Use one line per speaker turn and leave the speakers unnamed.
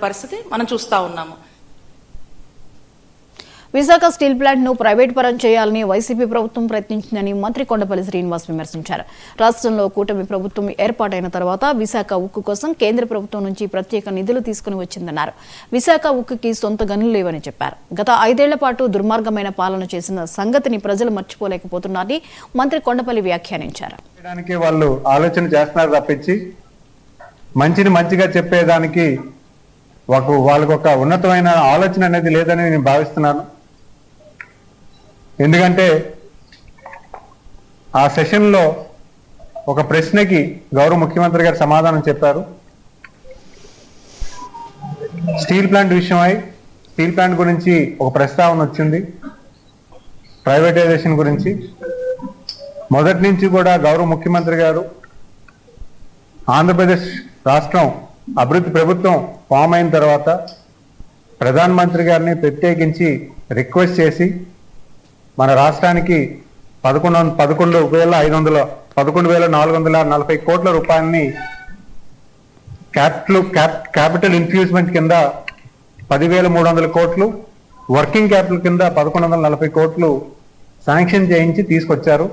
పరిస్థితి మనం చూస్తా ఉన్నాము.
విశాఖ స్టీల్ ప్లాంట్ ను ప్రైవేట్ పరం చేయాలని వైసీపీ ప్రభుత్వం ప్రయత్నించిందని మంత్రి కొండపల్లి శ్రీనివాస్ విమర్శించారు. రాష్ట్రంలో కూటమి ప్రభుత్వం ఏర్పాటైన తర్వాత విశాఖ ఉక్కు కోసం కేంద్ర ప్రభుత్వం నుంచి ప్రత్యేక నిధులు తీసుకుని వచ్చిందన్నారు. విశాఖ ఉక్కుకి సొంత గనులు లేవని చెప్పారు. గత 5 ఏళ్ల పాటు దుర్మార్గమైన పాలన చేసిన సంగతిని ప్రజలు మర్చిపోలేకపోతున్నారని మంత్రి కొండపల్లి వ్యాఖ్యానించారు.
వాళ్ళు ఆలోచన చేస్తున్నారు తప్పించి మంచిని మంచిగా చెప్పేదానికి వాళ్ళకు ఒక ఉన్నతమైన ఆలోచన అనేది లేదని నేను భావిస్తున్నాను. ఎందుకంటే ఆ సెషన్లో ఒక ప్రశ్నకి గౌరవ ముఖ్యమంత్రి గారు సమాధానం చెప్పారు. స్టీల్ ప్లాంట్ విషయమై స్టీల్ ప్లాంట్ గురించి ఒక ప్రస్తావన వచ్చింది, ప్రైవేటైజేషన్ గురించి. మొదటి నుంచి కూడా గౌరవ ముఖ్యమంత్రి గారు ఆంధ్రప్రదేశ్ రాష్ట్రం అభివృద్ధి ప్రభుత్వం ఫామ్ అయిన తర్వాత ప్రధానమంత్రి గారిని ప్రత్యేకించి రిక్వెస్ట్ చేసి మన రాష్ట్రానికి 11,440 కోట్ల రూపాయలని క్యాపిటల్ ఇన్ఫ్యూజ్మెంట్ కింద 10,300 కోట్లు, వర్కింగ్ క్యాపిటల్ కింద 1,140 కోట్లు శాంక్షన్ చేయించి తీసుకొచ్చారు.